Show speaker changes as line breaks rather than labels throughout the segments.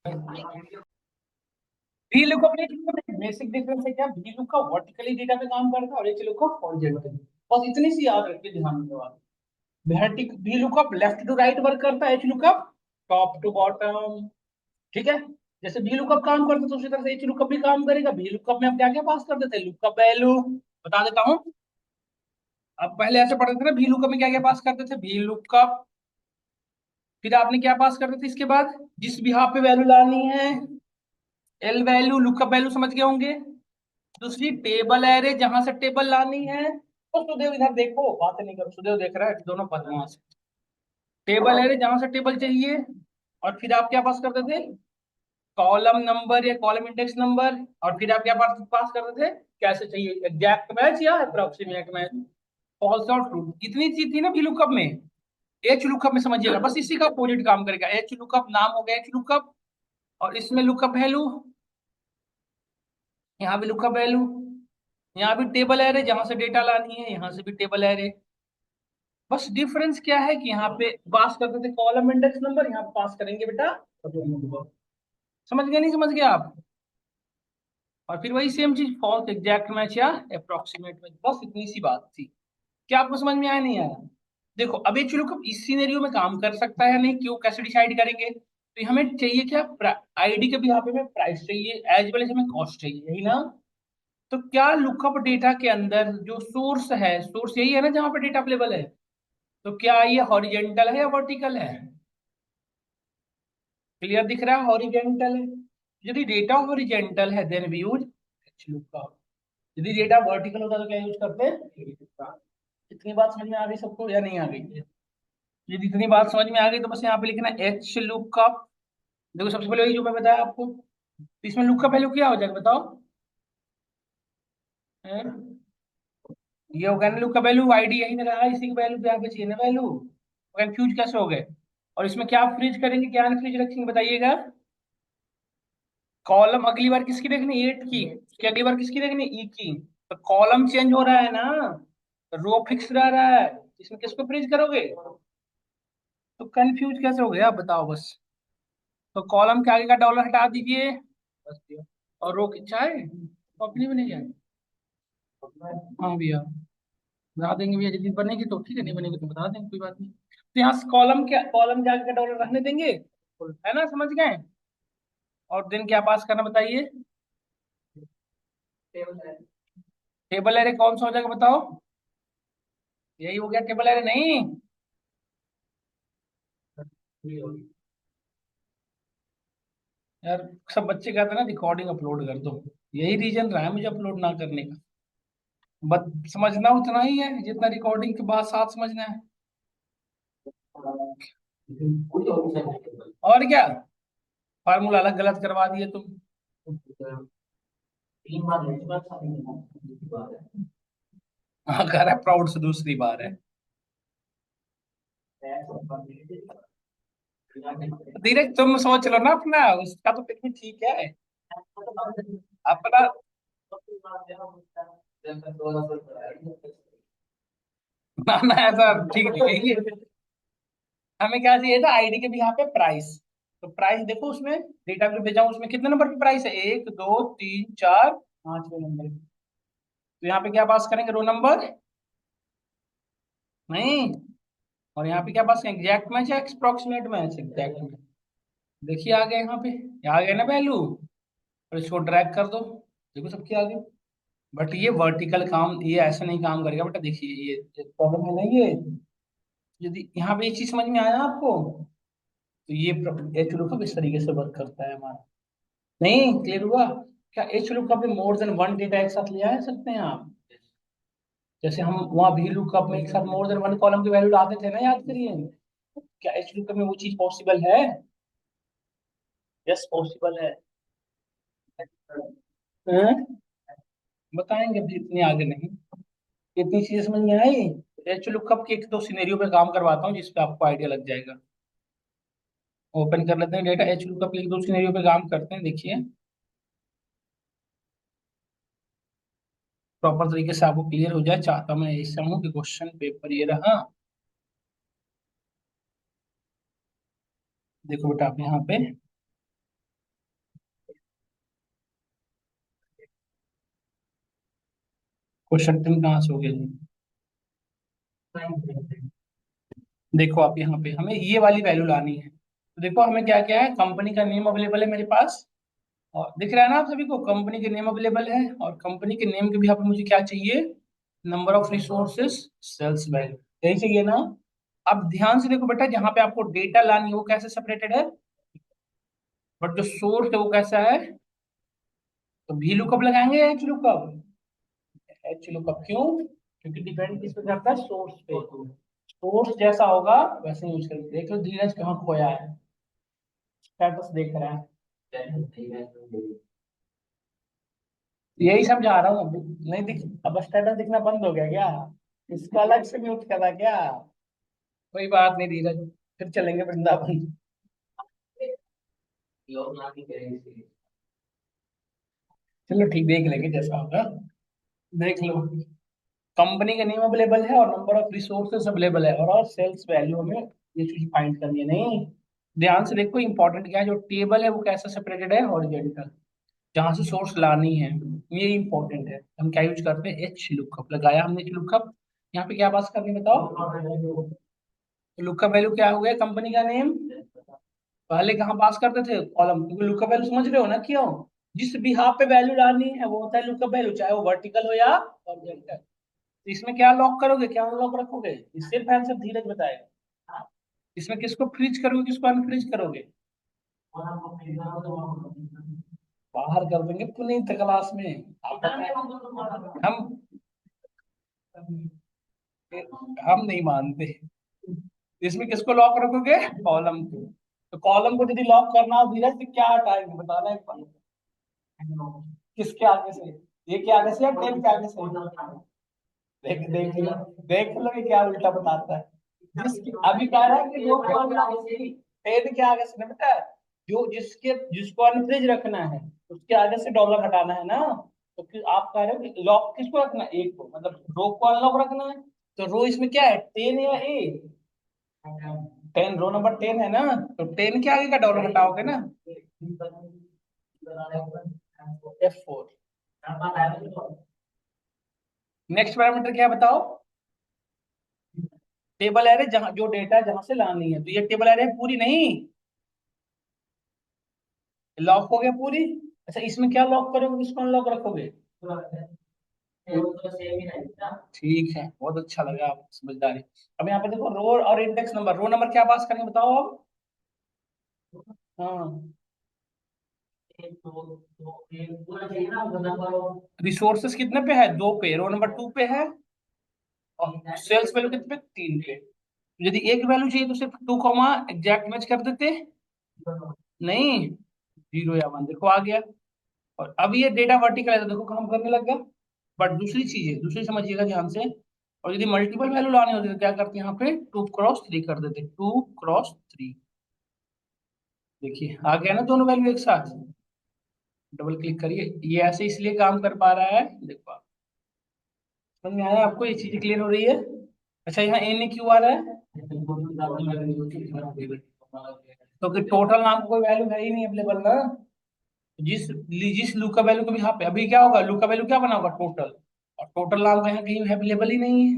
V lookup में basic difference है क्या, वी लुकअप वर्टिकली डेटा पे काम करता है और एच लुकअप हॉरिजॉन्टली। बस इतनी सी याद रखिए, ध्यान में बात। Vertical V lookup left to right work करता है, H lookup top to bottom. ठीक है। जैसे वी लुकअप काम करता है तो उसी तरह से एच लुकअप भी काम करेगा। वी लुकअप में हम क्या क्या पास कर देते हैं, लुकअप वैल्यू। बता देता हूँ। अब पहले ऐसे पढ़ते थे ना, वी लुकअप में क्या क्या पास करते थे, वी लुकअप। फिर आपने क्या पास करते थे इसके बाद, जिस भी यहाँ पे वैल्यू लानी है, एल वैल्यू, लुकअप वैल्यू समझ गए होंगे। दूसरी टेबल एरे, जहां से टेबल लानी है। तो सुदेव इधर देखो, बात नहीं कर, सुदेव देख रहा है, दोनों बदमाश। टेबल एरे जहां से टेबल चाहिए। और फिर आप क्या पास करते थे, कॉलम नंबर या कॉलम इंडेक्स नंबर। और फिर आप क्या पास पास करते थे, कैसे चाहिए, एग्जैक्ट मैच या अप्रोक्सीमेट मैच, फॉल्स और ट्रू। इतनी चीज थी ना VLOOKUP में। एच लुकअप में समझिएगा, बस इसी का अपोजिट काम करेगा। एच लुकअप नाम हो गया एच लुकअप। और इसमें लुकअप वैल्यू, यहाँ भी लुकअप वैल्यू। यहाँ भी टेबल एरे, जहां से डेटा लानी है यहाँ से भी टेबल एरे। बस डिफरेंस क्या है कि यहाँ पे पास करते थे कॉलम इंडेक्स नंबर, यहाँ पे पास करेंगे बेटा। समझ गए नहीं समझ गए आप। और फिर वही सेम चीज, फॉल्स, एग्जैक्ट मैच या अप्रोक्सीमेट मैच। बस इतनी सी बात थी। क्या आपको समझ में आया नहीं आया। देखो अब ये चलो कब इस सिनेरियो में काम कर सकता है नहीं, क्यों, कैसे डिसाइड करेंगे। तो हमें चाहिए क्या, आईडी के भी यहाँ पे हमें प्राइस चाहिए, एज वेल एज हमें कॉस्ट चाहिए, यही ना। तो क्या लुकअप डेटा के अंदर जो सोर्स है, सोर्स यही है ना जहाँ पे डेटा अवेलेबल है। तो क्या ये हॉरिजेंटल है या वर्टिकल है। क्लियर दिख रहा है, हॉरिजेंटल है। यदि डेटा हॉरिजेंटल है देन वी यूज लुकअप। यदि डेटा वर्टिकल होता तो क्या यूज करते हैं। इतनी बात समझ में आ गई सबको या नहीं आ गई। यदि इतनी बात समझ में आ गई तो बस यहाँ पे लिखना एच लुकअप। देखो सबसे पहले वही जो मैं बताया आपको, तो इसमें लुकअप वैल्यू क्या हो जाएगा बताओ। हैं? ये हो गया ना लुकअप वैल्यू, आईडी यही ना रहा, इसी की वैल्यू पे यहाँ पे चाहिए ना वैल्यू। कंफ्यूज कैसे हो गए। और इसमें क्या फ्रीज करेंगे, क्या अनफ्रीज रखेंगे बताइएगा। कॉलम अगली बार किसकी देखनी, 8 की। उसकी अगली बार किसकी देखनी, ई की। तो कॉलम चेंज हो रहा है ना, रो फिक्स रह रहा है। इसमें किसको फ्रीज करोगे। तो कंफ्यूज कैसे हो गया आप बताओ बस। तो कॉलम के आगे का डॉलर हटा दीजिए बस भैया। और रो की चाहे अपनी भी नहीं है। हाँ भैया, बता देंगे भैया, यदि बनेगी तो ठीक है, नहीं बनेगी तो बता देंगे, कोई बात नहीं। तो यहाँ कॉलम के, कॉलम के आगे का डॉलर रखने देंगे, है ना, समझ गए। और दिन क्या पास करना बताइए। टेबल एरे कौन सा हो जाएगा बताओ। यही हो गया टेबल एरे नहीं। यार सब बच्चे कहते हैं ना रिकॉर्डिंग अपलोड कर दो, यही रीजन रहा है मुझे अपलोड ना करने का। बस समझना उतना ही है जितना रिकॉर्डिंग के बाद साथ समझना है। और क्या, फार्मूला अलग गलत करवा दिए तुम। हाँ कह रहा है प्राउड से दूसरी बार है। धीरज तुम सोच लो ना अपना, उसका तो फिर भी ठीक है अपना। ना ना ऐसा ठीक नहीं है। हमें क्या चाहिए था, आईडी के भी यहाँ पे प्राइस। तो प्राइस देखो उसमें, डेटा पे भेजा हूं, उसमें कितने नंबर पे प्राइस है, 1 2 3 4 5वें नंबर। तो यहाँ पे क्या पास करेंगे, रो नंबर नहीं। और यहाँ पे क्या पास करेंगे, एग्जैक्ट मैच या अप्रोक्सीमेट मैच, एग्जैक्ट मैच। देखिए आ गया यहाँ पे, आ गया ना वैल्यू। और इसको ड्रैग कर दो, देखो सबके आगे। बट ये वर्टिकल काम, ये ऐसे नहीं काम करेगा बेटा, देखिए ये प्रॉब्लम है ना ये। यदि यहाँ पे ये चीज समझ में आया आपको, तो ये एच लुकअप इस तरीके से वर्क करता है हमारा। नहीं क्लियर हुआ। क्या एच लुकअप में मोर देन वन डेटा एक साथ ले आ सकते हैं आप। जैसे हम वहाँ भी लुकअप में एक साथ मोर देन वन कॉलम की वैल्यू लाते थे ना, याद करिए। क्या एच लुकअप में वो चीज पॉसिबल है। यस पॉसिबल है। हैं? बताएंगे अभी, इतने आगे नहीं। इतनी चीजें समझ में आई। एच लुकअप के एक दो सिनेरियो पे काम करवाता हूँ जिसपे आपको आइडिया लग जाएगा। ओपन कर लेते हैं डेटा, एच लुकअप के एक दो सिनेरियो पे काम करते हैं, देखिए प्रॉपर तरीके से आपको क्लियर हो जाए। चाहता मैं ऐसा हूँ कि क्वेश्चन पेपर ये रहा। देखो बेटा आप यहाँ पे क्वेश्चन तुम कहाँ से हो गया जी? देखो आप यहाँ पे हमें ये वाली वैल्यू लानी है, तो देखो हमें क्या क्या है, कंपनी का नेम अवेलेबल है मेरे पास, और दिख रहा है ना आप सभी को, कंपनी के नेम अवेलेबल है, और कंपनी के नेम के भी यहाँ पे मुझे क्या चाहिए, number of resources, sales value, यही चाहिए ना। अब ध्यान से देखो बेटा, जहाँ पे आपको डेटा लानी है वो कैसे सेपरेटेड है, बट जो सोर्स है वो कैसा है, तो वी लुकअप लगाएंगे या एच लुकअप, एच लुकअप क्यों, क्योंकि डिपेंड किस पे करता है, सोर्स पे, सोर्स जैसा होगा वैसे यूज करेंगे। देख लो धीरज कहाँ खोया है, स्टेटस देख रहा है, यही समझा रहा हूँ अभी, नहीं दिख, अब स्टेटस दिखना बंद हो गया क्या, इसको अलग से म्यूट करा क्या, कोई बात नहीं धीरज, फिर चलेंगे वृंदावन। चलो ठीक, देख लेंगे जैसा होगा, देख लो, कंपनी का नेम अवेलेबल है और नंबर ऑफ रिसोर्सेस अवेलेबल है, और सेल्स वैल्यू हमें ये चीज फाइंड करनी है, नहीं ध्यान से देखो, इंपॉर्टेंट क्या है, जो टेबल है वो कैसा सेपरेटेड है, हॉरिजॉन्टल, जहां से सोर्स लानी है, ये इंपॉर्टेंट है। हम क्या यूज करते हैं, एच लुकअप लगाया हमने, एच लुकअप, यहाँ पे क्या बात करनी है बताओ, तो लुकअप वैल्यू क्या हो गया, कंपनी का नेम, पहले कहाँ पास करते थे, कॉलम, क्योंकि लुकअप वैल्यू समझ रहे हो ना क्यों, जिस भी हाफ पे वैल्यू डालनी है वो होता है लुकअप वैल्यू, चाहे वो वर्टिकल हो या हॉरिजॉन्टल। तो इसमें क्या लॉक करोगे, क्या अनलॉक रखोगे, ये सिर्फ आंसर धीरज बताएगा, इसमें किसको फ्रीज करोगे, किसको अनफ्रीज करोगे, बाहर कर देंगे पुनीत क्लास में, आप बताएं। हम नहीं मानते, इसमें किसको लॉक रखोगे, कॉलम को, तो कॉलम को यदि लॉक करना हो धीरज तो क्या हटाएंगे बताना एक बार, किसके आगे से, ये के आगे से या टेन के आगे से, देख देख लो, देख लो ये क्या उल्टा बताता है, अभी कह रहा है कि लोग टेन के आगे से नहीं, बेटा जो जिसके जिसको अनफ्रीज रखना है उसके आगे से डॉलर हटाना है ना, तो फिर आप कह रहे हो कि लॉक किसको रखना है, एक को, मतलब रो को अनलॉक रखना है, तो रो इसमें क्या है, टेन या ए, टेन, रो नंबर टेन है ना, तो टेन के आगे का डॉलर हटाओगे ना, F4। नेक्स्ट पैरामीटर क्या है बताओ, टेबल एरे, जहां जो डेटा जहां से लानी है, तो ये टेबल एरे पूरी नहीं, लॉक हो गया पूरी, अच्छा इसमें क्या लॉक करोगे, किसको अनलॉक रखोगे, ठीक है, बहुत अच्छा लगा, आप समझदारी। अब यहाँ पे देखो रो और इंडेक्स नंबर, रो नंबर क्या पास करेंगे बताओ अब, हाँ, रिसोर्सेस कितने पे है, दो पे, रो नंबर टू पे है, और सेल्स वैल्यू कितने पे, तीन पे, यदि एक वैल्यू चाहिए तो सिर्फ टू कॉमा एग्जैक्ट मैच कर देते, नहीं, जीरो या वन, देखो आ गया, और अब ये डेटा वर्टिकल है तो देखो काम करने लग गया, बट दूसरी चीज है, दूसरी समझिएगा ध्यान से, और यदि मल्टीपल वैल्यू लानी होती है तो क्या करते हैं, यहाँ पे 2x3 कर देते, 2x3, देखिए आ गया ना दोनों वैल्यू एक साथ, डबल क्लिक करिए, ये ऐसे इसलिए काम कर पा रहा है, देखो आप, समझ में आया आपको, ये चीज क्लियर हो रही है, अच्छा यहाँ एन ए क्यों आ रहा है, तो कि टोटल नाम का कोई वैल्यू है ही नहीं अवेलेबल ना, जिस जिस लू का वैल्यू को भी यहाँ पे, अभी क्या होगा, लू का वैल्यू क्या बना होगा, टोटल, और टोटल नाम का यहाँ कहीं अवेलेबल ही नहीं है,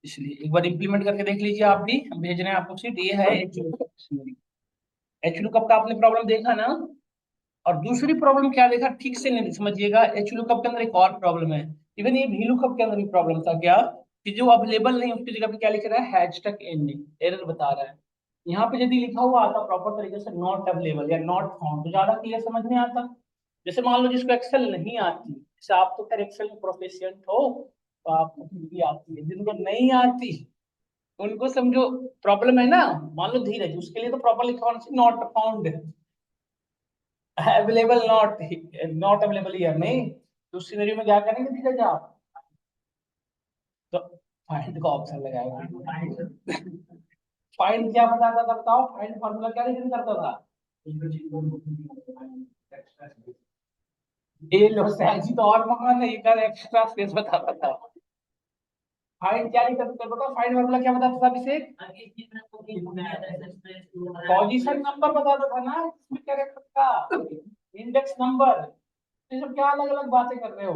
इसलिए एक बार इंप्लीमेंट करके देख लीजिए आप भी, हम भेज रहे हैं आपको सीट, ये है एच लुकअप का आपने प्रॉब्लम देखा ना, और दूसरी प्रॉब्लम क्या देखा, ठीक से नहीं समझिएगा, एच लुकअप के अंदर एक और प्रॉब्लम है, इवन ये वी लुकअप के अंदर भी प्रॉब्लम था क्या, कि जो अवेलेबल नहीं उसकी जगह पे क्या लिख रहा है, हैशटैग एंडिंग, एरर बता रहा है, यहाँ पे यदि लिखा हुआ आता प्रॉपर तरीके से, नॉट अवेलेबल या नॉट फाउंड, तो ज्यादा क्लियर समझ में आता, जैसे मान लो जिसको एक्सेल नहीं आती, जैसे आप तो खैर एक्सेल में प्रोफिशिएंट हो, तो आपको फिर भी आती है, जिनको नहीं आती उनको समझो प्रॉब्लम है ना, मान लो धीरज, उसके लिए तो प्रॉपर लिखा होना चाहिए, not found, available not, not available here, नहीं, तो उस सिनेरियो में क्या करेंगे धीरज आप, तो फाइंड का ऑप्शन लगाएगा, फाइंड क्या बताता था बताओ, फाइंड फार्मूला क्या रिटर्न करता था, ये लो सहजी तो और महान है, ये एक्स्ट्रा स्पेस बताता था, फाइंड क्या रिटर्न करता था, फाइंड फार्मूला क्या बताता था अभिषेक, पोजीशन नंबर बताता था ना, इसमें कैरेक्टर का इंडेक्स नंबर, ये सब क्या अलग अलग बातें कर रहे हो,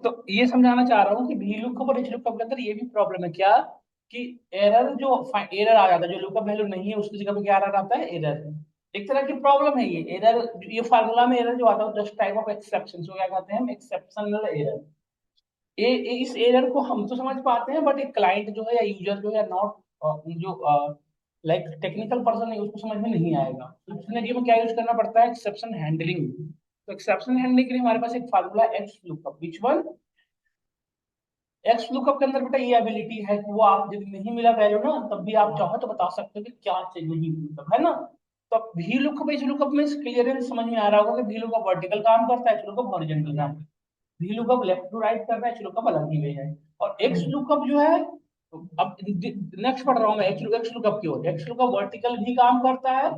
तो ये समझाना चाह रहा हूँ कि वी लुकअप और एच लुकअप के अंदर ये भी प्रॉब्लम है क्या, कि एरर जो एरर आ जाता है, जो लुकअप वैल्यू नहीं है उसकी जगह पे क्या एरर आता है, एरर। एक तरह की प्रॉब्लम है ये एरर। ये फार्मूला में एरर जो आता है जस्ट टाइप ऑफ एक्सेप्शन, जो क्या कहते हैं हम, एक्सेप्शनल एरर। इस एरर को हम तो समझ पाते हैं, बट एक क्लाइंट जो है या यूजर जो है नॉट, जो लाइक टेक्निकल पर्सन है, उसको समझ में नहीं आएगा। तो उसने में क्या यूज करना पड़ता है, एक्सेप्शन हैंडलिंग। तो एक्सेप्शन हैंडलिंग के लिए हमारे पास एक formula x lookup, which one, x lookup के अंदर बेटा ये एबिलिटी है कि वो आप जब नहीं मिला वैल्यू ना, तब भी आप चाहो तो बता सकते हो कि क्या चाहिए, नहीं मतलब है ना। तो अब वी लुकअप एच लुकअप में क्लियरेंस समझ में आ रहा होगा कि वी लुकअप वर्टिकल काम करता है, एच लुकअप हॉरिजॉन्टल काम करता है। V lookup left to right कर रहा है, एच लुकअप अलग ही वे है। और एक्स लुकअप जो है, अब नेक्स्ट पढ़ रहा हूँ मैं, एक्स लुकअप की ओर। एक्स लुकअप वर्टिकल भी काम करता है,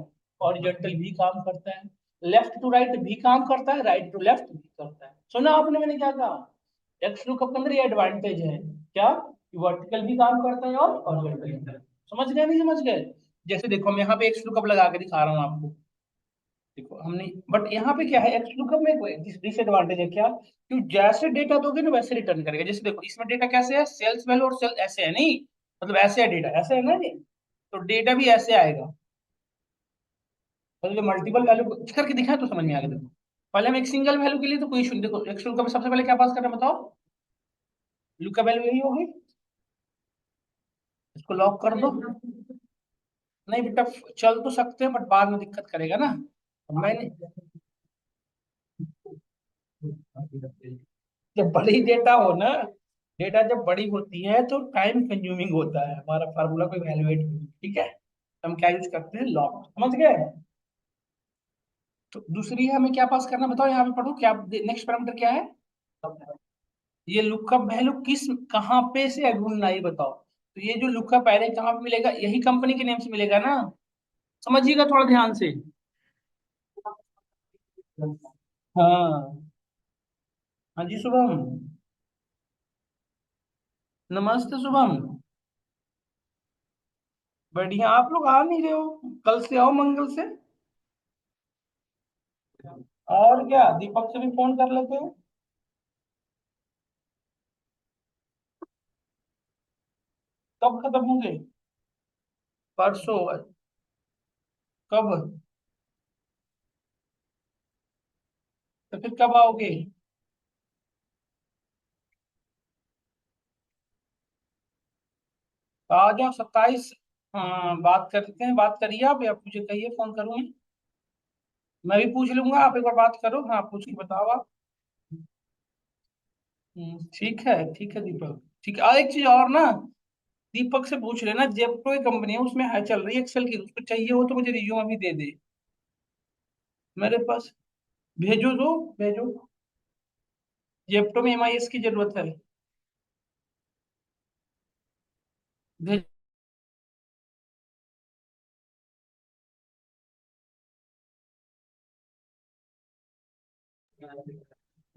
हॉरिजॉन्टल भी काम करता है, लेफ्ट टू राइट भी काम करता है, राइट टू लेफ्ट भी करता है। सुना आपने मैंने क्या कहा, एक्स लुकअप के अंदर ये एडवांटेज है क्या, कि वर्टिकल भी काम करता है और हॉरिजॉन्टल भी करता है। समझ गए नहीं समझ गए। जैसे देखो मैं यहाँ पे एक्स लुकअप लगा के दिखा रहा हूँ आपको, देखो हमने, बट यहाँ पे क्या है, एक्स लुकअप में कोई डिसएडवांटेज है क्या, कि जैसे डेटा दोगे ना वैसे रिटर्न करेगा। जैसे देखो इसमें डेटा कैसे है, सेल्स वैल्यू और सेल ऐसे है नहीं, मतलब ऐसे है डेटा, ऐसे है ना ये, तो डेटा भी ऐसे आएगा। मतलब जो मल्टीपल वैल्यू करके दिखाए तो समझ में आ गया। देखो पहले हम एक सिंगल वैल्यू के लिए तो कोई इशू नहीं, देखो एक्स लुकअप में सबसे पहले क्या पास करना है बताओ, लुकअप वैल्यू यही होगी, इसको लॉक कर दो। नहीं बेटा, चल तो सकते हैं बट बाद में दिक्कत करेगा ना। मैंने, जब बड़ी डेटा हो ना, डेटा जब बड़ी होती है तो टाइम कंज्यूमिंग होता है हमारा फार्मूला को इवैल्यूएट, ठीक है। तो हम क्या यूज करते हैं, लॉग, समझ गए। तो दूसरी है, हमें क्या पास करना बताओ, यहाँ पे पढ़ो क्या, नेक्स्ट पैरामीटर क्या है, ये लुकअप वैल्यू किस, कहाँ पे से ढूंढना ये बताओ। तो ये जो लुकअप है कहाँ पे मिलेगा, यही कंपनी के नेम से मिलेगा ना, समझिएगा थोड़ा ध्यान से। हाँ, हाँ जी शुभम, नमस्ते शुभम। बढ़िया, आप लोग आ नहीं रहे हो, कल से आओ, मंगल से। और क्या, दीपक से भी फोन कर लेते हैं। कब खत्म होंगे, परसों, कब, तो फिर कब आओगे। तो आ जाओ 27। हाँ बात करते हैं, बात करिए आप, या मुझे कहिए, फोन करूँ मैं भी पूछ लूंगा, आप एक बार बात करो, हाँ पूछ के बताओ आप। ठीक है दीपक, ठीक है। एक चीज और ना, दीपक से पूछ लेना, जेप्टो की कंपनी है उसमें है चल रही है एक्सेल की, उसको चाहिए हो तो मुझे रिज्यूम अभी दे दे मेरे पास, भेजो दो, भेजो। जेप्टो में एमआईएस की जरूरत है, भेज।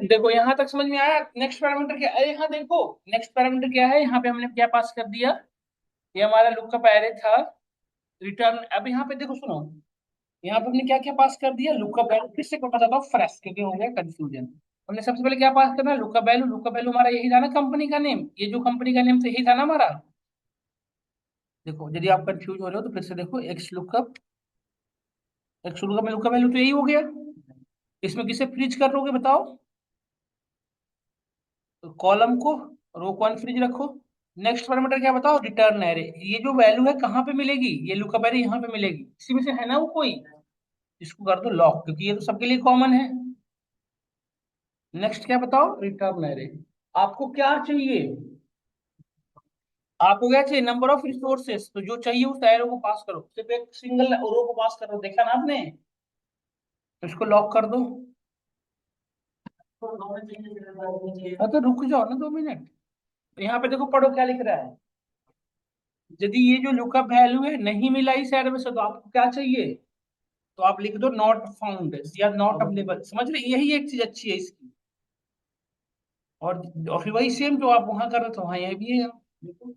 देखो यहाँ तक समझ में आया, नेक्स्ट पैरामीटर क्या है, यहाँ देखो नेक्स्ट पैरामीटर क्या है, यहाँ पे हमने क्या पास कर दिया, ये हमारा लुक का पैरे था, रिटर्न। अब यहाँ पे देखो सुनो, यहाँ पे हमने क्या क्या पास कर दिया, लुकअप वैल्यू, फिर से बताता हूँ फ्रेश क्योंकि हो गया कंफ्यूजन। हमने सबसे पहले क्या पास करना, लुकअप वैल्यू, लुकअप वैल्यू हमारा यही था ना कंपनी का नेम, ये जो कंपनी का नेम था यही था ना हमारा। देखो यदि आप कंफ्यूज हो रहे हो तो फिर से देखो, एक्स लुकअप, एक्स लुकअप में लुकअप वैल्यू तो यही हो गया, इसमें किसे फ्रीज कर लोगे बताओ, तो कॉलम को, रो को अनफ्रीज रखो। नेक्स्ट पैरामीटर क्या बताओ, रिटर्न एरे, ये जो वैल्यू है कहाँ पे मिलेगी, ये लुकअप एरे यहाँ पे मिलेगी, इसी में से है ना वो कोई, इसको कर दो लॉक क्योंकि ये तो सबके लिए कॉमन है। नेक्स्ट क्या बताओ, रिटर्न एरे। आपको क्या चाहिए, आपको क्या चाहिए, नंबर ऑफ रिसोर्सेस, तो जो चाहिए उस एरो को पास करो, सिर्फ एक सिंगल रो को पास करो, देखा ना आपने, तो इसको लॉक कर दो। हाँ तो रुक जाओ ना 2 मिनट, तो यहाँ पे देखो पढ़ो क्या लिख रहा है, यदि ये जो लुकअप वैल्यू है नहीं मिला इस एरो में से तो आपको क्या चाहिए, तो आप लिख दो नॉट फाउंड या नॉट अवेलेबल, समझ रहे, यही एक चीज अच्छी है इसकी। और फिर वही सेम जो आप वहां कर रहे थे वहां ये भी है, देखो।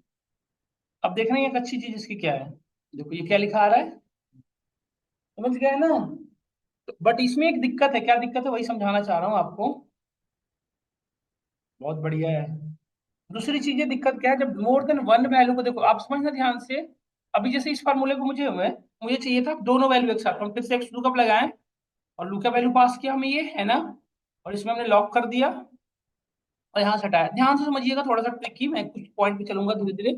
अब देखना एक अच्छी चीज इसकी क्या है, देखो ये क्या लिखा आ रहा है, समझ गए ना। बट इसमें एक दिक्कत है, क्या दिक्कत है वही समझाना चाह रहा हूँ आपको। बहुत बढ़िया है। दूसरी चीजें दिक्कत क्या है, जब मोर देन वन वैल्यू को देखो आप समझना ध्यान से। अभी जैसे इस फार्मूले को मुझे चाहिए था दोनों वैल्यू एक साथ, हम फिर से एक्स लुकअप लगाएं और लुकअप वैल्यू पास किया हमें, ये है ना, और इसमें हमने लॉक कर दिया और यहाँ से हटाया। ध्यान से समझिएगा, थोड़ा सा ट्रिकी, मैं कुछ पॉइंट पे चलूंगा धीरे धीरे।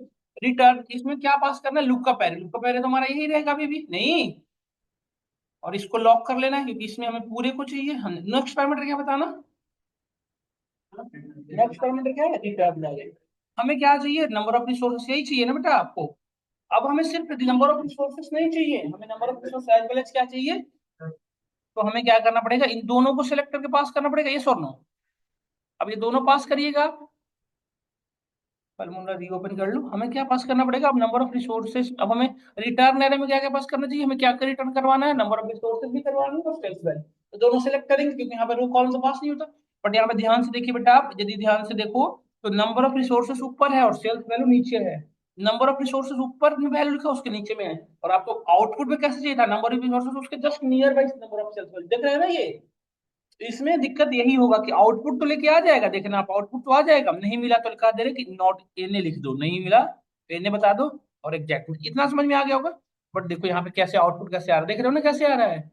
रिटर्न इसमें क्या पास करना है, लुकअप एरे, लुकअप एरे तो हमारा यही रहेगा अभी भी नहीं, और इसको लॉक कर लेना है क्योंकि इसमें हमें पूरे को चाहिए। हम नेक्स्ट पैरामीटर क्या बताना, नेक्स्ट पैरामीटर क्या है, रिटर्न एरे। हमें क्या चाहिए, नंबर ऑफ रिसोर्सेस, यही चाहिए ना बेटा आपको। अब हमें सिर्फ नंबर ऑफ रिसोर्सेस नहीं चाहिए, हमें number of resource as well as क्या चाहिए। तो हमें क्या करना पड़ेगा, इन दोनों को सिलेक्ट करके पास करना पड़ेगा, ये और नो। अब ये दोनों पास करिएगा, फार्मूला रीओपन कर लो। हमें क्या पास करना पड़ेगा अब, नंबर ऑफ रिसोर्सेज। अब हमें रिटर्न एरे में क्या क्या पास करना चाहिए, हमें क्या क्या रिटर्न करवाना है, नंबर ऑफ रिसोर्सेज भी करवाना है और सेल्स वैल्यू। तो दोनों सेलेक्ट करेंगे क्योंकि यहाँ पे रो कॉलम तो पास नहीं होता। बट यहाँ पे ध्यान से देखिए बेटा, आप यदि ध्यान से देखो तो नंबर ऑफ रिसोर्सेज ऊपर है और सेल्स वैल्यू नीचे है। नंबर ऑफ रिसोर्सेज ऊपर में वैल्यू लिखा उसके नीचे में है, और आपको आउटपुट में कैसे चाहिए था, नंबर ऑफ रिसोर्सेज उसके just near by number of sales value, देख रहे हैं ना ये। तो इसमें दिक्कत यही होगा कि आउटपुट तो लेके आ जाएगा, देखना आप आउटपुट तो आ जाएगा, नहीं मिला तो लिखा दे रहे कि नॉट एन लिख दो, नहीं मिला तो एन बता दो, और एग्जैक्ट इतना समझ में आ गया होगा। बट देखो यहाँ पे कैसे आउटपुट कैसे आ रहा है, देख रहे हो ना कैसे आ रहा है।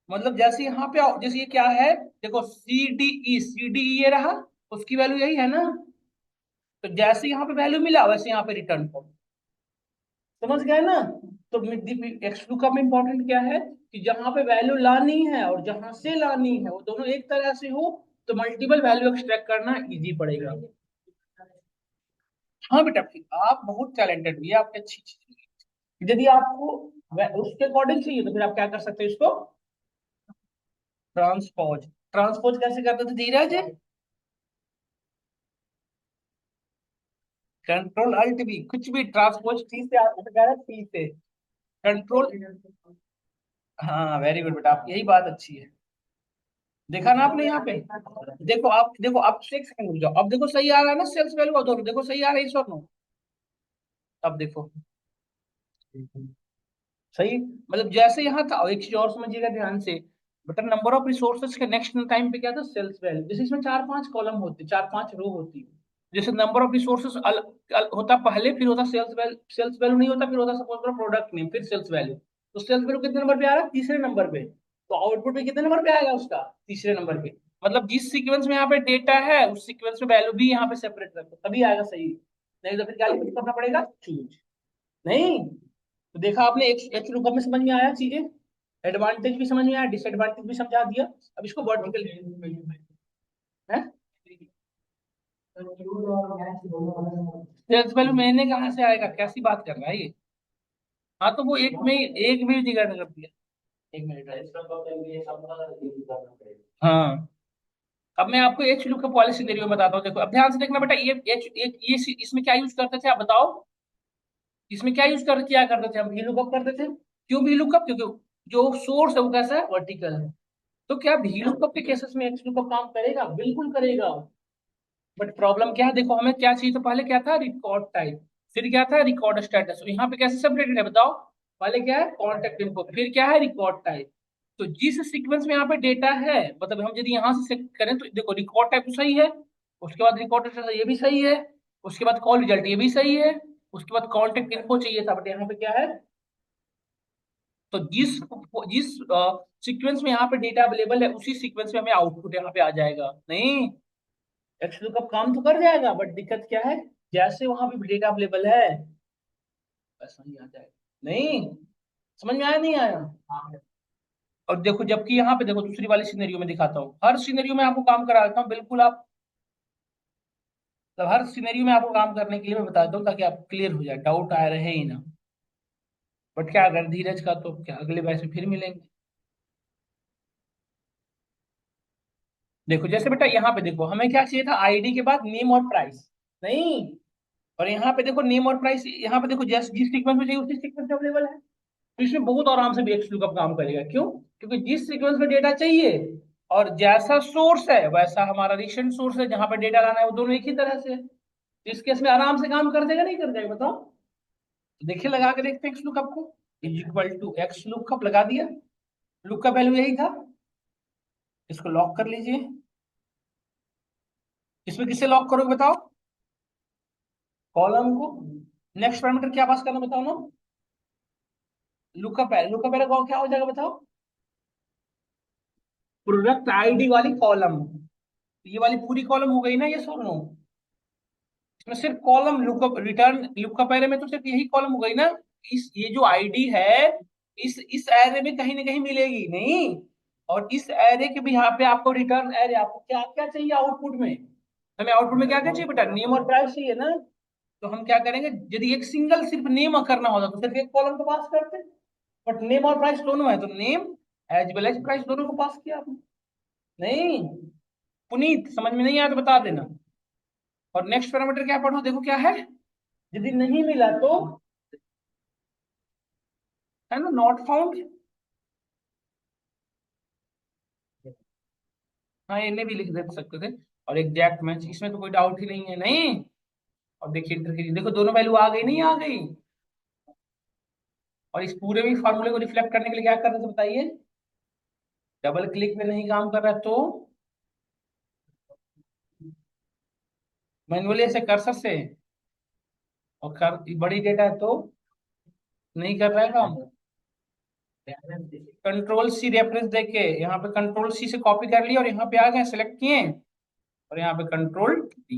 मतलब जैसे यहाँ पे जैसे ये क्या है, देखो सी डी ई ये रहा, उसकी वैल्यू यही है ना। तो जैसे यहाँ पे वैल्यू मिला वैसे यहाँ पे रिटर्न को, समझ गए ना। तो एक्स का में इंपॉर्टेंट क्या है कि जहां पे वैल्यू लानी है और जहां से लानी है वो दोनों एक तरह से हो, तो मल्टीपल वैल्यू एक्सट्रैक्ट करना इजी पड़ेगा। हाँ बेटा ठीक, आप बहुत टैलेंटेड भी है, आपकी अच्छी चीज। यदि आपको उसके अकॉर्डिंग चाहिए तो फिर आप क्या कर सकते हो इसको, ट्रांसपोज। ट्रांसपोज कैसे करते थे धीरज, कंट्रोल अल्ट भी कुछ भी, ट्रांसपोज टी से आप टी से कंट्रोल। हाँ वेरी गुड बेटा, आप यही बात अच्छी है। देखा ना आपने यहाँ पे, देखो आप, देखो आप एक सेकंड रुक जाओ, अब देखो सही आ रहा है ना सेल्स वैल्यू, और दोनों देखो सही आ रहा है इस और नो। अब देखो सही, मतलब जैसे यहाँ था, और एक चीज और समझिएगा ध्यान से, बट नंबर ऑफ रिसोर्सेज के नेक्स्ट टाइम पे क्या था, सेल्स वैल्यू। जैसे इसमें चार पांच कॉलम होते, चार पांच रो होती है। जैसे नंबर ऑफ रिसोर्सेज होता पहले, फिर होता सेल्स वैल्यू, सेल्स वैल्यू नहीं होता, फिर होता सपोज करो प्रोडक्ट नेम, फिर सेल्स वैल्यू। तो सेल्स वैल्यू कितने नंबर पे आ रहा है, तीसरे नंबर पे। तो आउटपुट पे कितने नंबर पे आएगा उसका, तीसरे नंबर पे। मतलब जिस सीक्वेंस में यहाँ पे डेटा है उस सीक्वेंस में वैल्यू भी यहाँ पे सेपरेट रखो तभी आएगा सही, नहीं तो फिर क्या करना पड़ेगा, चूज। नहीं, तो देखा आपने, एक एक लुकअप में समझ में आया चीजें, एडवांटेज भी समझ में आया, डिसएडवांटेज भी समझा दिया। अब इसको वर्टिकल है, सेल्स वैल्यू महीने कहाँ से आएगा, कैसी बात कर रहा है ये। हाँ तो वो एक में जिक्र कर दिया, एक मिनट हाँ। अब मैं आपको एच लुक का पॉलिसी सिनेरियो बताता हूँ, देखो अब ध्यान से देखना बेटा, ये एच एक ये इसमें क्या यूज करते थे आप बताओ, इसमें क्या यूज कर किया करते थे हम, वी लुकअप करते थे। क्यों वी लुकअप, क्योंकि जो सोर्स है वो कैसा है, वर्टिकल है। तो क्या वी लुकअप के केसेस में एक्स लुकअप काम करेगा, बिल्कुल करेगा। बट प्रॉब्लम क्या है, देखो हमें क्या चाहिए, तो पहले क्या था, रिकॉर्ड टाइप, फिर क्या था, रिकॉर्ड स्टेटस। यहाँ पे कैसे सेपरेटेड है बताओ, पहले क्या है, कॉन्टेक्ट इन्फो, फिर क्या है, रिकॉर्ड टाइप। तो जिस सीक्वेंस में यहाँ पे डेटा है, मतलब हम यदि यहाँ से सेलेक्ट करें तो देखो रिकॉर्ड टाइप तो सही है, उसके बाद रिकॉर्ड स्टेटस ये भी सही है, उसके बाद कॉल रिजल्ट ये भी सही है, उसके बाद कॉन्टेक्ट इन्फो चाहिए था, बट यहाँ पे क्या है, तो जिस जिस सीक्वेंस में यहाँ पे डेटा अवेलेबल है उसी सीक्वेंस में हमें आउटपुट यहाँ पे आ जाएगा। नहीं, एक्स लुकअप काम तो कर जाएगा, बट दिक्कत क्या है, जैसे वहां पे डेटा अवेलेबल है वैसा ही आ जाएगा। नहीं, समझ में आया नहीं आया। और देखो जबकि यहाँ पे देखो दूसरी वाली सिनेरियो में दिखाता हूँ, हर सिनेरियो में आपको काम करा देता हूँ बिल्कुल, आप मतलब हर सिनेरियो में आपको काम करने के लिए मैं बता देता हूँ ताकि आप क्लियर हो जाए, डाउट आ रहे ही ना। बट क्या अगर धीरज का, तो क्या अगले बैच में फिर मिलेंगे। देखो जैसे बेटा यहाँ पे देखो हमें क्या चाहिए था, आईडी के बाद नेम और प्राइस। नहीं, और यहाँ पे देखो नेम और प्राइस, यहाँ पे देखो जैसे जिस सीक्वेंस में चाहिए उसी सीक्वेंस में अवेलेबल है। तो इसमें बहुत आराम से भी एक्स लुकअप काम करेगा, क्यों, क्योंकि जिस सीक्वेंस में डेटा चाहिए और जैसा सोर्स है वैसा हमारा रिसेंट सोर्स है जहां पर डेटा लाना है, वो दोनों एक ही तरह से है। तो इस केस में आराम से काम कर देगा नहीं कर जाएगा बताओ। तो देखिए लगा के देखते हैं एक्स लुकअप को, is equal to X lookup लगा दिया, लुकअप वैल्यू यही था, इसको लॉक कर लीजिए। इसमें किससे लॉक करोगे बताओ? कॉलम को। नेक्स्ट पैरामीटर क्या पास करना बताओ ना? लुकअप है, लुकअप है क्या हो जाएगा बताओ? प्रोडक्ट आईडी वाली कॉलम, ये वाली पूरी कॉलम हो गई ना, ये सुन लो। इसमें सिर्फ column lookup return lookup array में तो सिर्फ यही कॉलम हो गई ना। इस ये जो आईडी है, इस एरे में कहीं ना कहीं मिलेगी नहीं। और इस एरे के भी यहाँ पे आपको रिटर्न एरे, आपको क्या क्या चाहिए आउटपुट में? हमें आउटपुट में क्या क्या चाहिए बेटा? नेम और प्राइस चाहिए ना। तो हम क्या करेंगे, यदि एक सिंगल सिर्फ नेम करना होता तो सिर्फ एक कॉलम को पास करते। बट नेम और प्राइस दोनों है, तो name as well as price दोनों को पास किया आपने। नहीं पुनीत, समझ में नहीं आया तो बता देना। और नेक्स्ट पैरामीटर क्या पढ़ो, देखो क्या है। यदि नहीं मिला तो, है ना, नॉट फाउंड। हाँ इन्हें भी लिख दे सकते थे। और एग्जैक्ट मैच, इसमें तो कोई डाउट ही नहीं है, नहीं। और देखिए इंटर की, देखो दोनों वैल्यू आ गई, नहीं आ गई? और इस पूरे भी फार्मूले को रिफ्लेक्ट करने के लिए क्या करना है तो बताइए। डबल क्लिक में नहीं काम कर रहा है तो मैनुअली ऐसे कर्सर से, और बड़ी डेटा है तो नहीं कर रहा है काम। कंट्रोल सी रेफरेंस देके यहाँ पे कंट्रोल सी से कॉपी कर लिया और यहाँ पे आ गए, सेलेक्ट किए, और यहाँ पे कंट्रोल डी।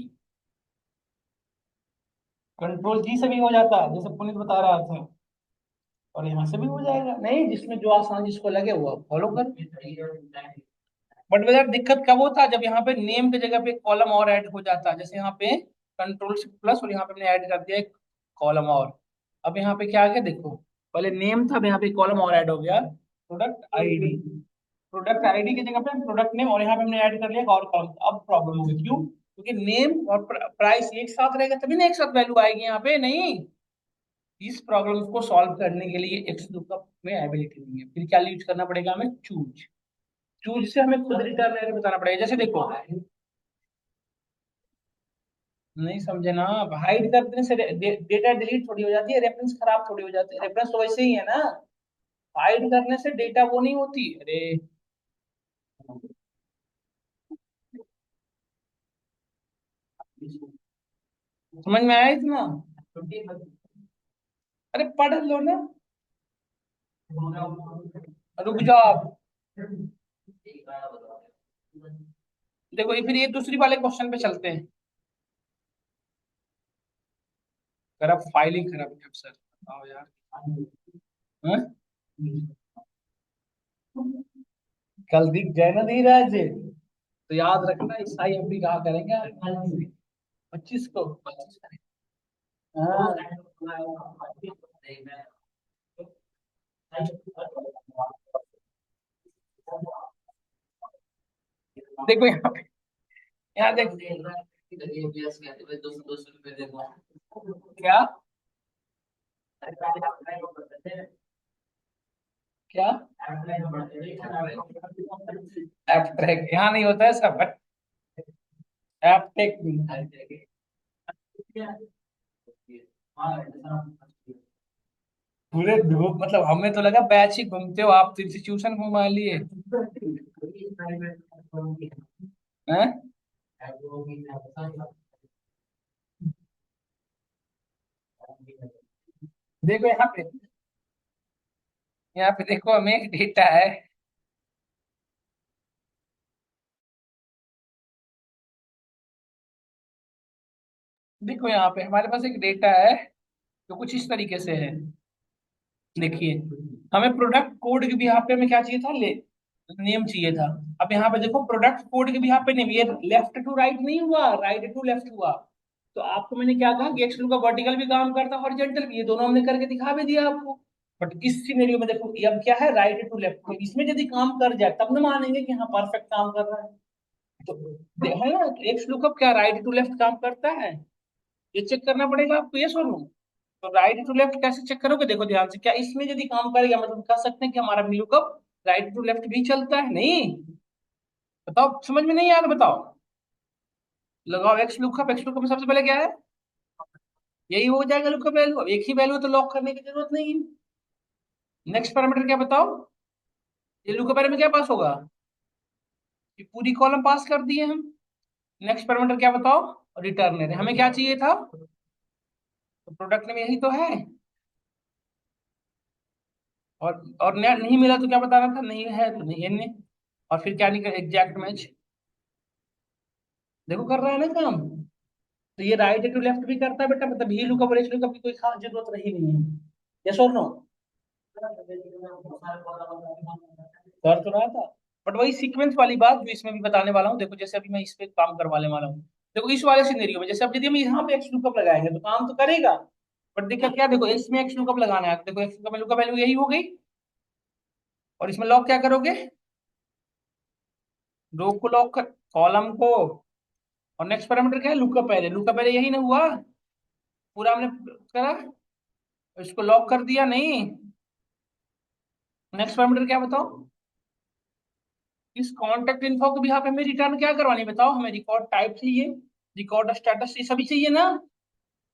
कंट्रोल जी से भी हो जाता है जैसे पुनीत बता रहा था, और यहाँ से भी हो जाएगा, नहीं जिसमें जो आसान जिसको लगे वो आप फॉलो कर। बट यार दिक्कत कब होता है, जब यहाँ पे नेम की जगह पे कॉलम और ऐड हो जाता है। जैसे यहाँ पे कंट्रोल शिफ्ट प्लस और यहाँ पे हमने ऐड कर दिया एक कॉलम और। अब यहाँ पे क्या आ गया देखो, पहले नेम था, अब यहाँ पे कॉलम और ऐड हो गया, प्रोडक्ट आईडी। प्रोडक्ट आईडी की जगह पे प्रोडक्ट नेम, और यहाँ पे हमने ऐड कर लिया एक और कॉलम। अब प्रॉब्लम होगी, क्यों? क्योंकि नेम और प्राइस एक साथ रहेगा तभी ना एक साथ वैल्यू आएगी, यहाँ पे नहीं। इस प्रॉब्लम को सॉल्व करने के लिए एक्स लुकअप में एबिलिटी नहीं है, फिर क्या यूज करना पड़ेगा हमें? चूज। चूज से हमें खुद रिटर्न एरर बताना पड़ेगा। जैसे देखो, नहीं समझे ना, हाइड कर देने से डेटा डिलीट थोड़ी हो जाती है, रेफरेंस खराब थोड़ी हो जाती है, रेफरेंस तो वैसे ही है ना। हाइड करने से डेटा वो नहीं होती, अरे। समझ में आया इतना? अरे पढ़ लो ना, रुक जाओ आप। देखो ये फिर ये दूसरी वाले क्वेश्चन पे चलते हैं। खराब फाइलिंग खराब है सर, बताओ यार। हाँ? कल दिख जाए ना धीरज, तो याद रखना ईसाई हम भी कहा करेंगे 25 को। हाँ। देखो यहाँ पे, यहाँ देख क्या क्या ऐप ट्रैक यहाँ नहीं होता है सब, बट ऐप टेक पूरे मतलब हमें तो लगा बैच ही घूमते हो आप, तो इंस्टीट्यूशन घुमा लिए हैं? देखो यहाँ पे देखो हमें एक डेटा है। देखो यहाँ पे हमारे पास एक डेटा है जो कुछ इस तरीके से है। देखिए, हमें प्रोडक्ट कोड के भी यहाँ पे हमें क्या चाहिए था, नेम चाहिए था। अब यहाँ पे देखो प्रोडक्ट कोड के भी यहाँ पे नेम, ये लेफ्ट टू राइट नहीं हुआ, राइट टू लेफ्ट हुआ। तो आपको मैंने क्या कहा कि एक्स2 का वर्टिकल भी काम करता है, हॉरिजॉन्टल भी, ये दोनों हमने करके दिखा भी दिया आपको। बट इस सिनेरियो में देखो ये अब क्या है, राइट टू लेफ्ट, तो इसमें यदि काम कर जाए तब ना मानेंगे कि हाँ परफेक्ट काम कर रहा है। तो है ना, एक्स लुकअप क्या राइट टू लेफ्ट काम करता है, ये चेक करना पड़ेगा आपको, ये सुनो। तो राइट टू लेफ्ट कैसे चेक करोगे, देखो ध्यान से, क्या इसमें यदि काम करेगा मतलब कह सकते हैं कि हमारा V lookup right to left भी चलता है? नहीं। बताओ, समझ में नहीं आ रहा, बताओ। लगाओ एक्स लुकअप में सबसे पहले क्या है, यही हो जाएगा लुकअप वैल्यू, अब एक ही वैल्यू तो लॉक करने की जरूरत नहीं है। नेक्स्ट पैरामीटर क्या बताओ, ये लुकअप एरे में क्या पास होगा, ये पूरी कॉलम पास कर दिए हम। नेक्स्ट पैरामीटर क्या बताओ, रिटर्न है, हमें क्या चाहिए था, तो प्रोडक्ट में यही तो है। और नहीं मिला तो क्या बताना था, नहीं है तो नहीं है नहीं। और फिर क्या निकल, एग्जैक्ट मैच। देखो कर रहा है ना काम। तो ये राइट टू लेफ्ट भी करता है बेटा, मतलब ही लुकअप और एच लुकअप की कोई खास जरूरत रही नहीं है। यस और नो। कर तो रहा था, बट वही सीक्वेंस वाली बात जो इसमें भी बताने वाला हूँ। देखो जैसे अभी मैं इस पे काम करवाने वाला हूँ। देखो इस वाले सिनेरियो में जैसे अब यदि हम यहाँ पे एक्स लुकअप लगाएंगे तो काम तो करेगा। बट दिक्कत क्या, देखो इसमें एक्स लुकअप लगाना है, तो देखो एक्स लुकअप में लुकअप वैल्यू यही हो गई। और इसमें लॉक क्या करोगे, रो को लॉक कर, कॉलम को। और नेक्स्ट पैरामीटर क्या है, लुकअप एरे, लुकअप एरे यही ना हुआ, पूरा हमने करा, इसको लॉक कर दिया नहीं। नेक्स्ट पैरामीटर क्या बताओ, इस कांटेक्ट इन्फो को भी यहाँ पे हमें रिटर्न क्या करवानी है बताओ, हमें रिकॉर्ड टाइप चाहिए, रिकॉर्ड स्टेटस, ये सभी चाहिए ना।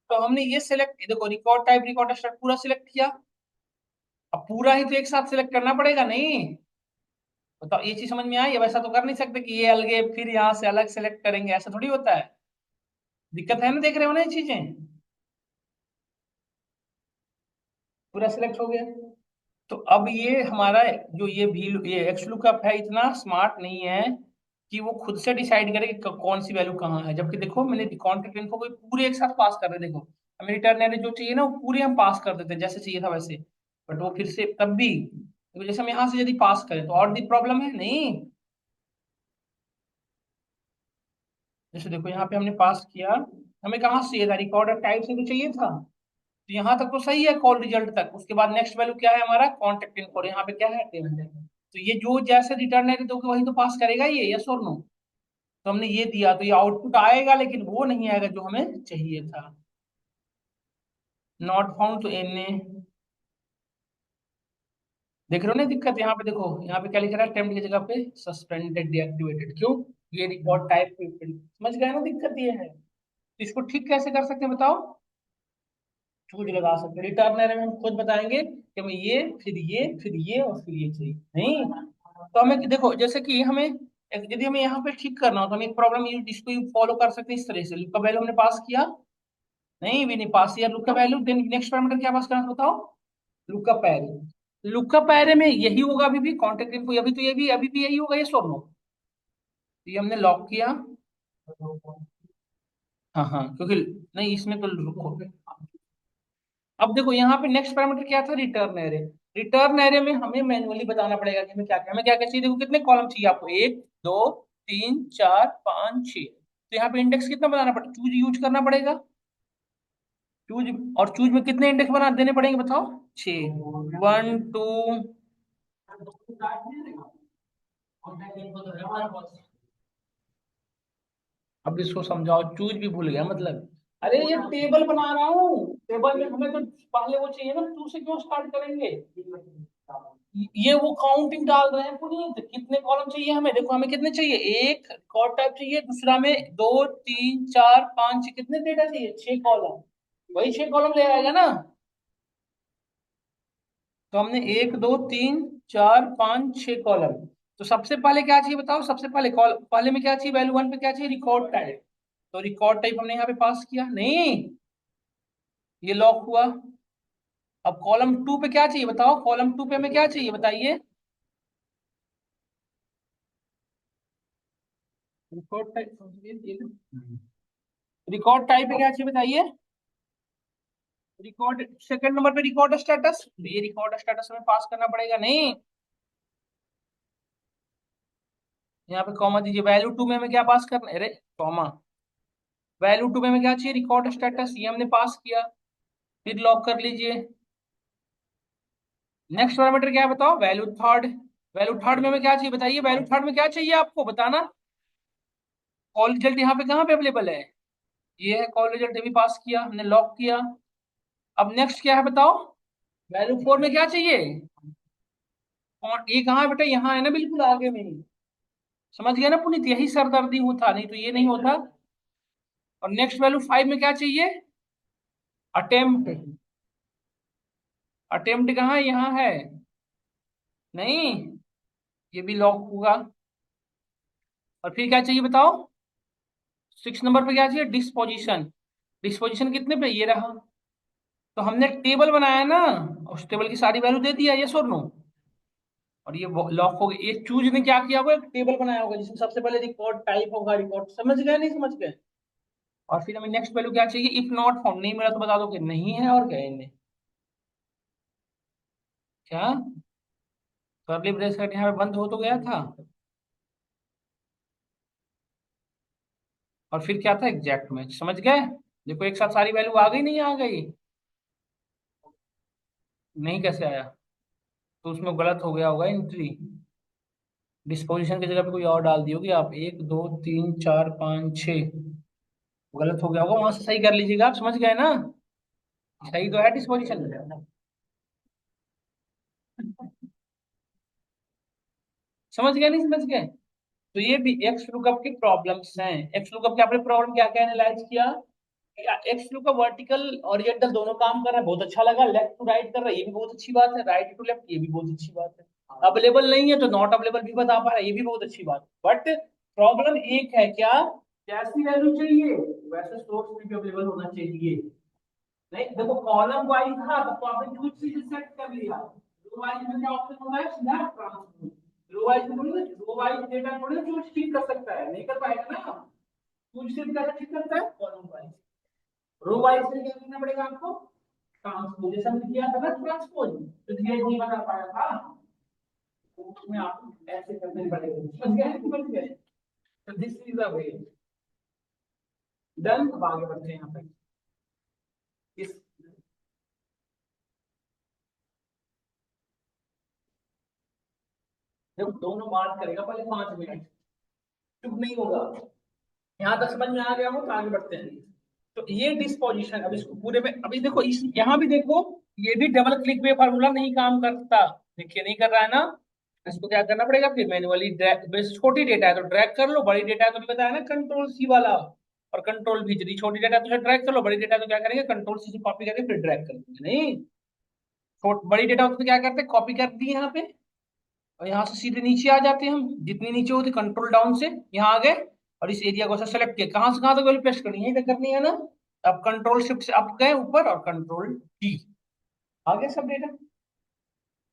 तो हमने ये सिलेक्ट, देखो रिकॉर्ड टाइप रिकॉर्ड स्टेटस पूरा सिलेक्ट किया। अब पूरा ही तो एक साथ सिलेक्ट करना पड़ेगा नहीं। बताओ ये चीज समझ में आई है, वैसा तो कर नहीं सकते कि ये अलग फिर यहाँ से अलग सिलेक्ट करेंगे, ऐसा थोड़ी होता है। दिक्कत है ना, देख रहे हो ना ये चीजें, पूरा सिलेक्ट हो गया। तो अब ये हमारा जो ये भी ये एक्स लुकअप है इतना स्मार्ट नहीं है कि वो खुद से डिसाइड करे कि कौन सी वैल्यू कहाँ है। जबकि देखो मैंने कॉन्टेक्ट इन्फो को पूरे एक साथ पास कर रहे, देखो हमें रिटर्न एरे जो चाहिए ना वो पूरे हम पास कर देते हैं जैसे चाहिए था वैसे। बट वो फिर से तब भी, तो जैसे हम यहाँ से यदि पास करें तो और भी प्रॉब्लम है नहीं। जैसे देखो यहाँ पे हमने पास किया, हमें कहाँ से चाहिए था, रिकॉर्डर टाइप से तो चाहिए था। तो यहाँ तक तो सही है कॉल रिजल्ट तक, उसके बाद नेक्स्ट वैल्यू क्या है हमारा, कॉन्टेक्ट इन्फो, यहाँ पे क्या है पेमेंट है। तो ये जो जैसे रिटर्न है तो वही तो पास करेगा ये, यस और नो। तो हमने ये दिया तो ये आउटपुट आएगा, लेकिन वो नहीं आएगा जो हमें चाहिए था। नॉट फाउंड तो एन ए, देख रहे हो ना दिक्कत, यहाँ पे देखो यहाँ पे क्या लिख रहा है, टेम्प की जगह पे सस्पेंडेड डीएक्टिवेटेड, क्यों, ये रिकॉर्ड टाइप समझ गए ना, दिक्कत ये है। तो इसको ठीक कैसे कर सकते हैं बताओ, चूज लगा सकते हैं, रिटर्न एरे में हम खुद बताएंगे कि हमें ये फिर ये फिर ये और फिर ये चाहिए नहीं। तो हमें देखो जैसे कि हमें यदि हमें यहाँ पे ठीक करना हो तो हम एक प्रॉब्लम इसको फॉलो कर सकते हैं इस तरह से, लुक का वैल्यू हमने पास किया, नहीं भी नहीं पास किया, लुक का वैल्यू, देन नेक्स्ट पैरामीटर क्या पास करना बताओ, लुकअप एरे। लुकअप एरे में यही होगा अभी भी, कॉन्टेक्ट इन्फो अभी तो ये भी अभी भी यही होगा, ये सो नो। तो ये हमने लॉक किया। हाँ हाँ क्योंकि नहीं इसमें तो रुको, अब देखो यहाँ पे नेक्स्ट पैरामीटर क्या था, रिटर्न एरे। रिटर्न एरे में हमें मैन्युअली बताना पड़ेगा कि हमें क्या क्या चाहिए, देखो कितने कॉलम चाहिए आपको, एक दो तीन चार पाँच छह। तो यहाँ पे इंडेक्स कितना बनाना पड़ेगा, चूज यूज करना पड़ेगा, चूज। और चूज में कितने इंडेक्स बना देने पड़ेंगे बताओ, छह, वन टू। अब इसको समझाओ, चूज भी भूल गया मतलब, अरे ये टेबल बना रहा हूँ, टेबल में हमें तो पहले वो चाहिए ना, टू से क्यों स्टार्ट करेंगे। ये वो काउंटिंग डाल रहे हैं पुनीत, कितने कॉलम चाहिए हमें, देखो हमें कितने चाहिए, एक रिकॉर्ड टाइप चाहिए, दूसरा में दो तीन चार पांच छह, कितने डेटा चाहिए, छह कॉलम। वही छह कॉलम ले आएगा ना। तो हमने एक दो तीन चार पांच छह कॉलम। तो सबसे पहले क्या चाहिए बताओ, सबसे पहले कॉल पहले में क्या चाहिए, वैल्यू वन पे क्या चाहिए, रिकॉर्ड टाइप। तो रिकॉर्ड टाइप हमने यहाँ पे पास किया नहीं, ये लॉक हुआ। अब कॉलम टू पे क्या चाहिए बताओ, कॉलम टू पे हमें क्या चाहिए बताइए, रिकॉर्ड टाइप, रिकॉर्ड टाइप पे क्या चाहिए बताइए, रिकॉर्ड सेकंड नंबर पे रिकॉर्ड स्टेटस, ये रिकॉर्ड स्टेटस हमें पास करना पड़ेगा नहीं। यहाँ पे कॉमा दीजिए, वैल्यू टू में हमें क्या पास करना है, अरे कॉमा, वैल्यू टू में हमें क्या चाहिए, रिकॉर्ड स्टेटस, ये हमने पास किया। फिर लॉक कर लीजिए। नेक्स्ट पैरामीटर क्या है बताओ, वैल्यू थर्ड। वैल्यू थर्ड में हमें क्या चाहिए बताइए, वैल्यू थर्ड में क्या चाहिए आपको बताना। कॉल रिजल्ट यहाँ पे कहाँ पे अवेलेबल है, ये है कॉल रिजल्ट, भी पास किया हमने, लॉक किया। अब नेक्स्ट क्या है बताओ, वैल्यू फोर में क्या चाहिए, और ये कहाँ है बेटा, यहाँ है ना बिल्कुल आगे में ही। समझ गया ना पुनीत, यही सरदर्दी होता, नहीं तो ये नहीं होता। और नेक्स्ट वैल्यू फाइव में क्या चाहिए, अटेम्प्ट। अटेम्प्ट कहाँ है? यहाँ है नहीं, ये भी लॉक होगा। और फिर क्या चाहिए बताओ, 6 नंबर पे क्या चाहिए, डिस्पोजिशन। डिस्पोजिशन कितने पे, ये रहा। तो हमने एक टेबल बनाया ना, उस टेबल की सारी वैल्यू दे दिया, यस और नो। और ये लॉक हो गया, ये चूज ने क्या किया होगा, एक टेबल बनाया होगा जिसमें सबसे पहले रिकॉर्ड टाइप होगा, रिकॉर्ड, समझ गए नहीं समझ गए। और फिर हमें नेक्स्ट वैल्यू क्या चाहिए, इफ नॉट फाउंड, नहीं मिला तो बता दो कि नहीं है, और क्या है इनमें, क्या कर्ली ब्रेसलेट यहाँ पे बंद हो तो गया था। और फिर क्या था, एग्जैक्ट मैच, समझ गए। देखो एक साथ सारी वैल्यू आ गई, नहीं आ गई, नहीं कैसे आया, तो उसमें गलत हो गया होगा एंट्री। डिस्पोजिशन की जगह पे कोई और डाल दी होगी आप, 1 2 3 4 5 6, गलत हो गया होगा, वहां से सही कर लीजिएगा, आप समझ गए ना। सही तो है डिस्पोजिशन। समझ गए नहीं समझ गए। तो ये भी एक्स लुकअप की प्रॉब्लम्स हैं। एक्स लुकअप के आपने प्रॉब्लम क्या क्या एनालाइज किया, एक्स लुकअप वर्टिकल ओरिएंटल दोनों काम कर रहा है, बहुत अच्छा लगा। लेफ्ट टू राइट कर रहा है, ये भी बहुत अच्छी बात है। राइट टू लेफ्ट, ये भी बहुत अच्छी बात है। अवेलेबल नहीं है तो नॉट अवेलेबल भी बता पा रहा है, ये भी बहुत अच्छी बात है। बट प्रॉब्लम एक है क्या, जैसी वैल्यू चाहिए वैसे सोर्स में भी अवेलेबल होना चाहिए। नहीं देखो, कॉलम वाइज था तो आपने चूज चीज सेट कर लिया। रो वाइज में क्या ऑप्शन होता है, स्नैप ट्रांसफर। रो वाइज में थोड़ी, रो वाइज डेटा थोड़ी चूज ठीक कर सकता है, नहीं कर पाएगा ना। चूज ठीक कैसे ठीक करता है, कॉलम वाइज। रो वाइज में क्या करना पड़ेगा आपको, ट्रांसपोजिशन किया था ना, ट्रांसपोज तो धीरे नहीं बता पाया था, तो उसमें आपको ऐसे करने पड़ेगा, समझ गए समझ गए। तो this is the way. Done, अब आगे बढ़ते हैं यहाँ पे। इस जब दोनों बात करेगा पहले 5 मिनट, चुप नहीं होगा। यहाँ तक समझ में आ गया हो तो आगे बढ़ते हैं। तो ये डिस्पोजिशन, अब इसको पूरे में अभी देखो, इस यहाँ भी देखो, ये भी डबल क्लिक पे फार्मूला नहीं काम करता। देखिए नहीं कर रहा है ना, इसको क्या करना पड़ेगा फिर मैन्युअली ड्रैग, बस छोटी डेटा है तो ड्रैग कर लो, बड़ी डेटा है तो भी बताया ना कंट्रोल सी वाला, और कंट्रोल भी, यदि छोटी डेटा तो ड्रैग कर लो, बड़ी डेटा तो क्या करेंगे, कंट्रोल सी से कॉपी करके फिर ड्रैग कर देंगे। नहीं, बड़ी डेटा तो क्या करते हैं, कॉपी कर दी यहाँ पे, और यहाँ से सीधे नीचे आ जाते हैं हम, जितनी नीचे होती कंट्रोल डाउन से यहाँ आ गए, और इस एरिया को सेलेक्ट किया, कहाँ से कहाँ तक वैल्यू पेस्ट करनी है, इधर करनी है ना। अब कंट्रोल शिफ्ट से अप गए ऊपर, और कंट्रोल डी, आ गया सब डेटा।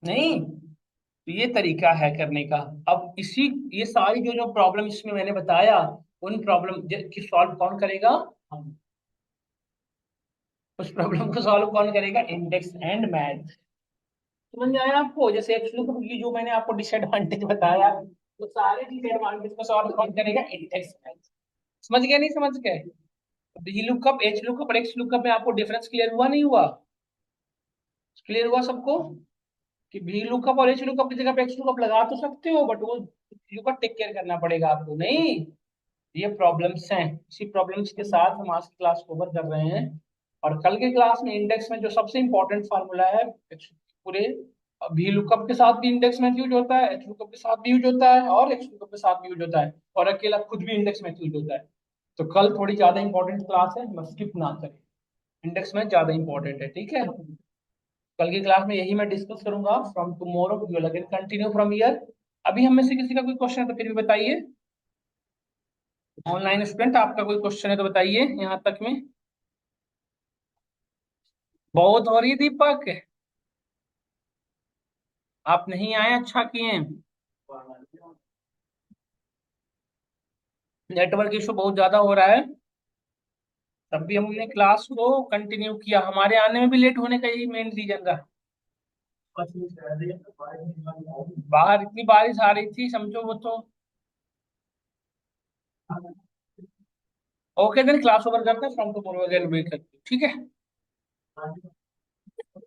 नहीं, तो ये तरीका है करने का। अब इसी, ये सारी जो जो प्रॉब्लम इसमें मैंने बताया, उन प्रॉब्लम की सॉल्व कौन करेगा, हम। उस प्रॉब्लम को सॉल्व कौन करेगा, इंडेक्स एंड मैथ। समझ में आया आपको, जैसे एक्चुअली की जो मैंने आपको डिसएडवांटेज बताया, तो सारे डिसएडवांटेज को सॉल्व कौन करेगा, इंडेक्स मैथ। समझ गए नहीं समझ गए। वी लुकअप, एच लुकअप और एक्स लुकअप में आपको डिफरेंस क्लियर हुआ नहीं हुआ, क्लियर हुआ सबको, कि वी लुकअप और एच लुकअप की जगह पे एक्स लुकअप लगा तो सकते हो, बट वो लुकअप टेक केयर करना पड़ेगा आपको, नहीं। ये प्रॉब्लम्स हैं, इसी प्रॉब्लम्स के साथ हम आज की क्लास कवर कर रहे हैं। और कल के क्लास में इंडेक्स में जो सबसे इंपॉर्टेंट फार्मूला है, पूरे वी लुकअप के साथ भी इंडेक्स में यूज होता है, एच लुकअप के साथ भी यूज होता है, और एक्स लुकअप के साथ भी यूज होता है, और अकेला खुद भी इंडेक्स में यूज होता है। तो कल थोड़ी ज्यादा इंपॉर्टेंट क्लास है, मत स्किप ना करें, इंडेक्स में ज्यादा इंपॉर्टेंट है, ठीक है। कल की क्लास में यही मैं डिस्कस करूंगा, from tomorrow we will again continue from here. अभी हम में से किसी का कोई क्वेश्चन है तो फिर भी बताइए। ऑनलाइन स्टूडेंट, आपका कोई क्वेश्चन है तो बताइए यहाँ तक में। बहुत हो रही है दीपक, आप नहीं आए, अच्छा किए। नेटवर्क इशू बहुत ज्यादा हो रहा है, तब भी हमने क्लास को कंटिन्यू किया, हमारे आने में भी लेट होने का यही मेन रीजन रहा। बाहर इतनी बारिश आ रही थी, समझो वो तो। ओके देन, क्लास ओवर करते हैं, फ्रॉम टुमारो अगेन वी, ठीक है।